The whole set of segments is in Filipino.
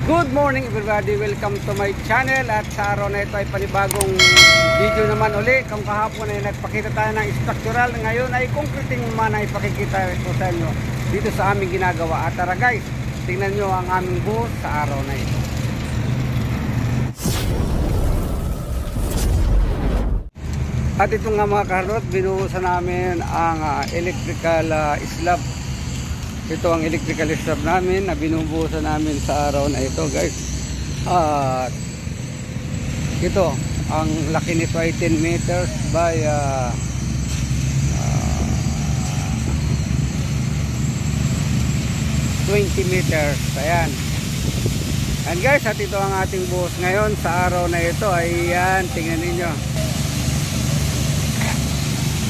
Good morning everybody, welcome to my channel. At sa araw na ito ay panibagong video naman uli. Kung kahapon ay nagpakita tayo ng structural, ngayon ay concreting naman ay ipakikita ko sa inyo dito sa aming ginagawa. At tara guys, tingnan nyo ang aming buhos sa araw na ito. At ito nga mga karot, binuhusan namin ang electrical slab. Ito ang electrical slab namin na binubuhusan namin sa araw na ito guys. At ito, ang laki nito ay 10 meters by 20 meters. Ayan. And guys, at ito ang ating buhos ngayon sa araw na ito. Ayan, tingnan ninyo.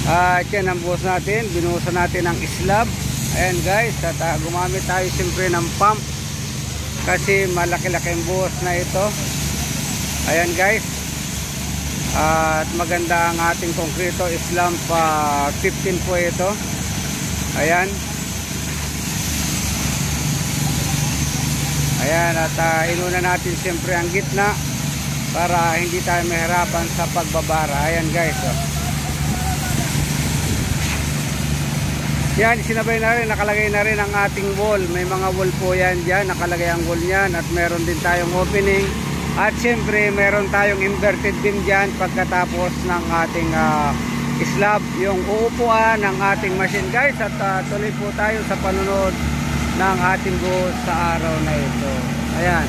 At yan ang buhos natin. Binuhusan natin ang slab. Ayan guys, at gumamit tayo siyempre ng pump kasi malaki-laki ang buhos na ito. Ayan guys, at maganda ang ating konkreto, slump 15 po ito. Ayan. Ayan, at inuna natin siyempre ang gitna para hindi tayo mahirapan sa pagbabara. Ayan guys, yan, sinabay na rin, nakalagay na rin ang ating wall. May mga wall po yan dyan, nakalagay ang wall nyan. At meron din tayong opening. At siyempre, meron tayong inverted beam dyan pagkatapos ng ating slab. Yung uupuan ng ating machine guys. At tuloy po tayo sa panunod ng ating buhos sa araw na ito. Ayan.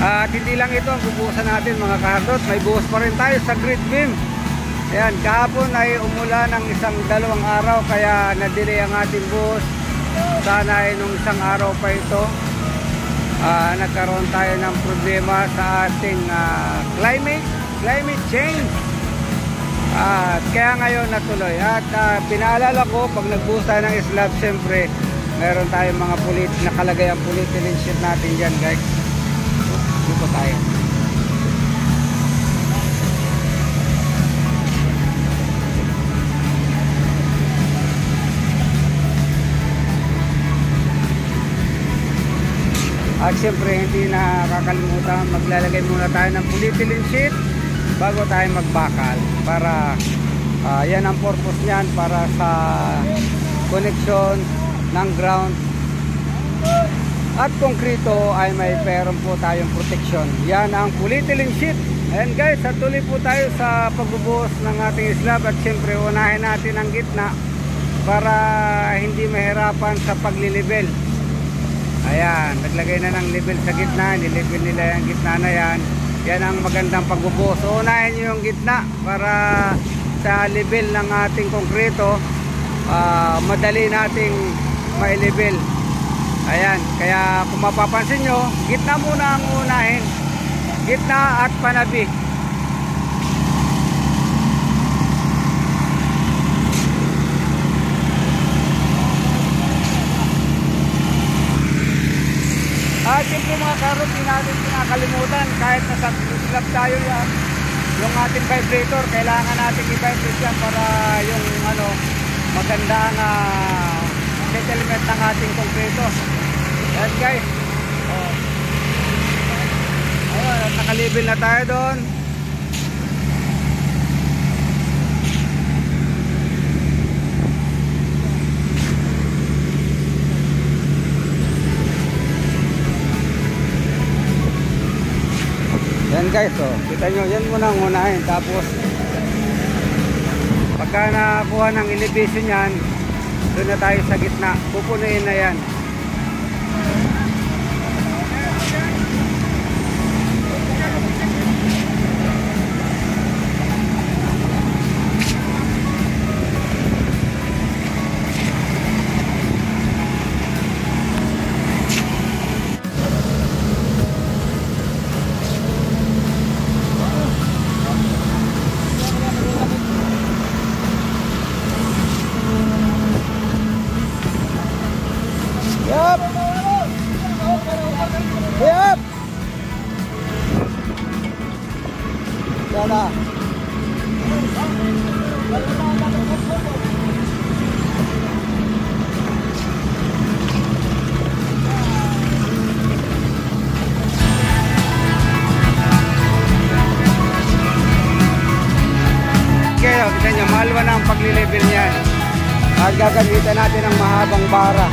At hindi lang ito ang bubuhusan natin mga kahardot, may buhos pa rin tayo sa grid beam. Ayan, kahapon ay umulan ng dalawang araw kaya na-delay ang ating buhos. Sana ay nung isang araw pa ito nagkaroon tayo ng problema sa ating climate change. At kaya ngayon natuloy. At pinaalala ko, pag nagbuhos tayo ng slab, siyempre meron tayong mga nakalagay ang polyethylene sheet natin dyan guys. Dito tayo. At siyempre hindi nakakalimutan, maglalagay muna tayo ng polyethylene sheet bago tayo magbakal para yan ang purpose niyan, para sa connection ng ground at konkrito ay may meron po tayong protection. Yan ang polyethylene sheet. And guys, at tuloy po tayo sa pagbubuhos ng ating slab. At siyempre unahin natin ang gitna para hindi mahirapan sa paglilibel. Ayan, naglagay na ng level sa gitna. Nilibel nila yung gitna na yan. Yan ang magandang pagbubuhos. So unahin nyo yung gitna para sa level ng ating konkrito madali nating mailibel. Ayan, kaya kung mapapansin nyo, gitna muna ang unahin. Gitna at panabi. At siyempre mga karot, hindi natin pinakalimutan, kahit nasa slab tayo yan, yung ating vibrator, kailangan natin i-vibrate yan para yung maganda na settlement ng ating konkreto. Yan guys. Ayun, at nakalibel na tayo doon. Yan guys, kita nyo, yan muna ang unahin. Tapos pagka nakuha ng elevation yan, doon na tayo sa gitna, pupunuin na yan. Yup! Yup! Sana. level niyan. At gagamitan natin ng mahabang bara.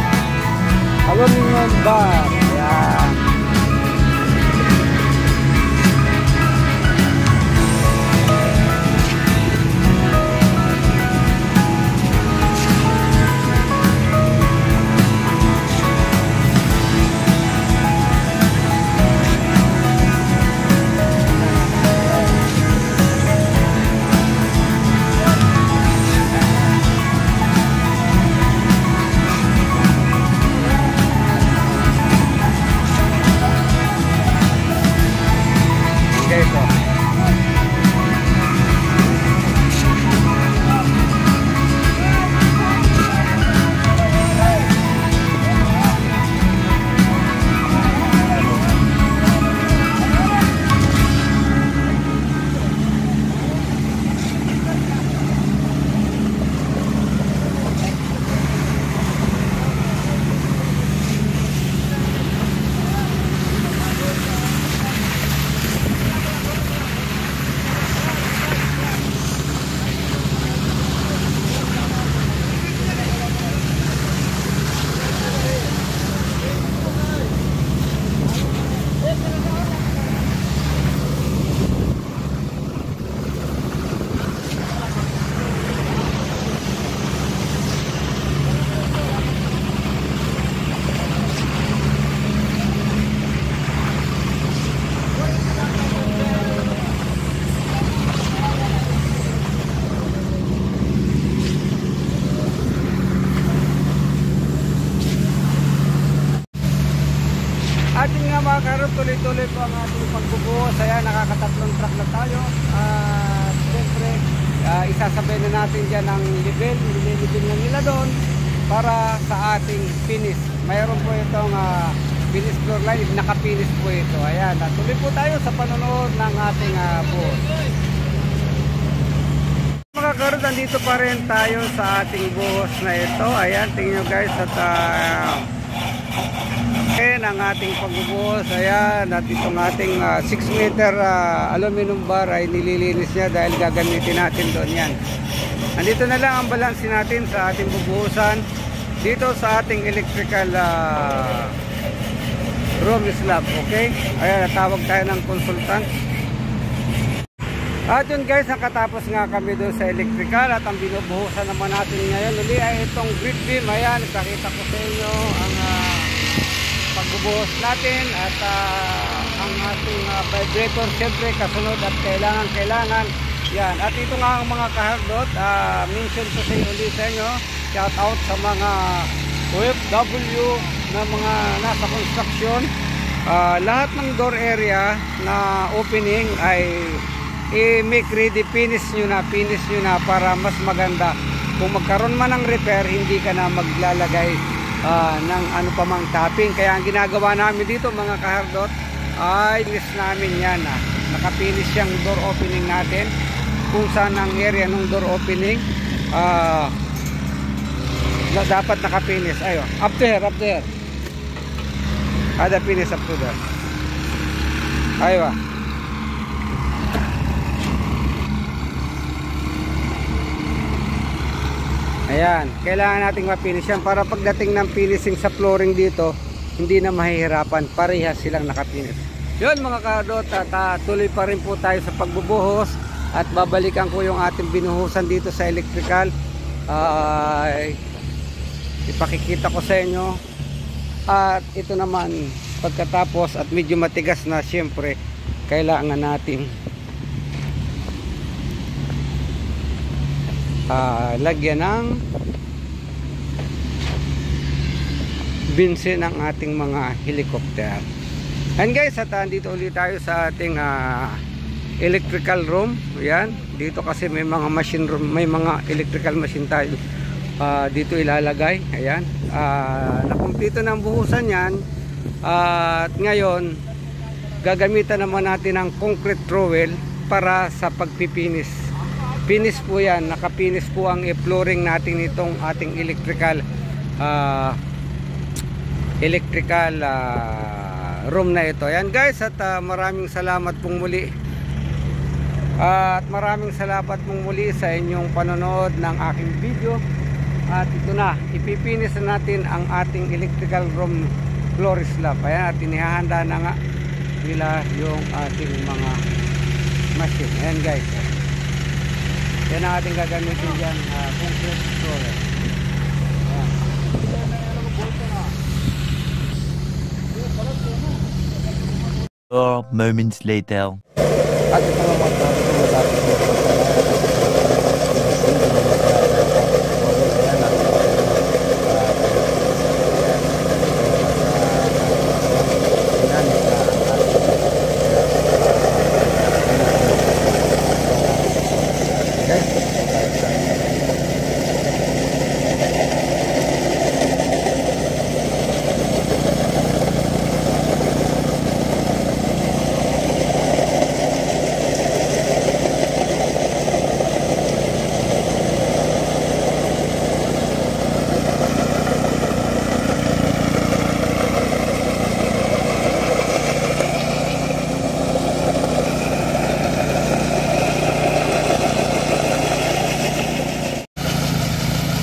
Aluminum bar. Ayan. Ating nga mga karot, tuloy-tuloy po ang ating pagbubuhos. Ayan, nakakatatlong truck na tayo. At siyempre, isasabay na natin dyan ang level. Nililibin na nila doon para sa ating finish. Mayroon po itong finish floor line. Naka-finish po ito. Ayan, tuloy po tayo sa panonood ng ating buhos. Mga karot, nandito pa rin tayo sa ating buhos na ito. Ayan, tingnan nyo guys at ang ating pagbubuhos. Ayan, at itong ating 6 meter aluminum bar ay nililinis niya dahil gagamitin natin doon yan. Nandito na lang ang balansin natin sa ating bubuhusan dito sa ating electrical room slab. Okay, ayan, tawag tayo ng consultant. At yun guys, nakatapos nga kami doon sa electrical at ang binubuhusan naman natin ngayon uli ay itong grid beam. Ayan, nakita ko sa inyo ang pagbubuhos natin at ang ating vibrator siyempre kasunod at kailangan yan. At ito nga ang mga kahardot, mention ko sa ulit sa inyo, shout out sa mga OFW na mga nasa construction. Lahat ng door area na opening ay i-make ready, finish nyo na para mas maganda. Kung magkaroon man ng repair, hindi ka na maglalagay ng ano pa mang topping. Kaya ang ginagawa namin dito mga kahardot ay list namin yan. Nakapinish yung door opening natin kung saan ang area ng door opening dapat nakapinish. Ayo, up to here kada finish up to there. Ayo ayan, kailangan nating mapinish yan para pagdating ng finishing sa flooring dito, hindi na mahihirapan, parehas silang nakapinish. Yun mga kadot, tuloy pa rin po tayo sa pagbubuhos at babalikan ko yung ating binuhusan dito sa electrical. Ipakikita ko sa inyo. At ito naman, pagkatapos at medyo matigas na, siyempre, kailangan nating lagyan ng binsin ng ating mga helicopter. And guys, at dito ulit tayo sa ating electrical room. Ayan, dito kasi may mga machine room, may mga electrical machine tayo dito ilalagay. Ayan, nakumpleto ng buhusan yan. At ngayon gagamitan naman natin ng concrete trowel para sa pagpipinis. Finish po yan, nakapinis po ang flooring natin itong ating electrical room na ito. Ayan guys, at maraming salamat pong muli At maraming salamat mong muli sa inyong panonood ng aking video. At ito na, ipipinis na natin ang ating electrical room floor slab. Ayan, at inihahanda na nga nila yung ating mga machine. Ayan guys, yan ang ating gagamitin dyan, concrete floor. Ayan. 4 moments later. At ito naman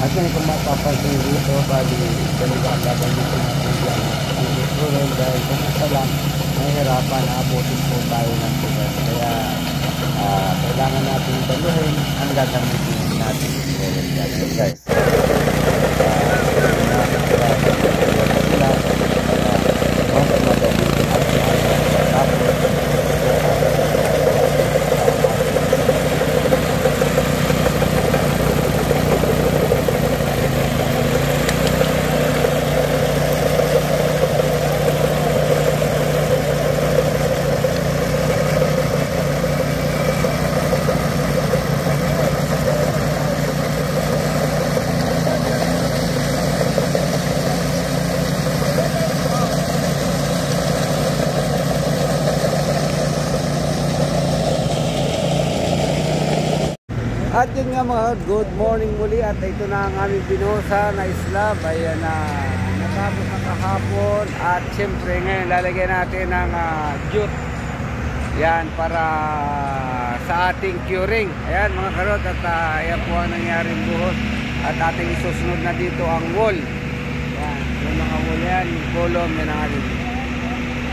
at yun kung mapapansin dito, bali ganun laban dito natin dyan ang isurin dahil kung isa lang mahirapan, abutin po tayo ng tugas. Kaya kailangan natin daluhin ang gagamitin natin isurin dyan guys. At yun nga mga good morning muli, at ito na ang aming binuhusan na slab. Ayan na, natapos na kahapon, at syempre ngayon lalagyan natin ng jute. Yan para sa ating curing. Ayan mga karot, at ayan po ang nangyaring buhos. At ating isusunod na dito ang wall. Yan, yung mga wall yan, yung column yan ang ating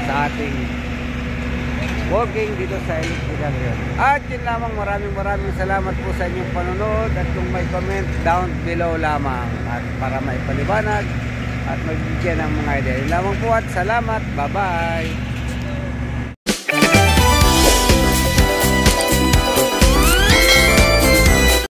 sa ating working dito sa electrical room. At yun lamang, maraming salamat po sa inyong panonood, at kung may comment down below lamang, at para maipaliwanag at magbigyan ng mga idea. Yun lamang po, at salamat, bye bye.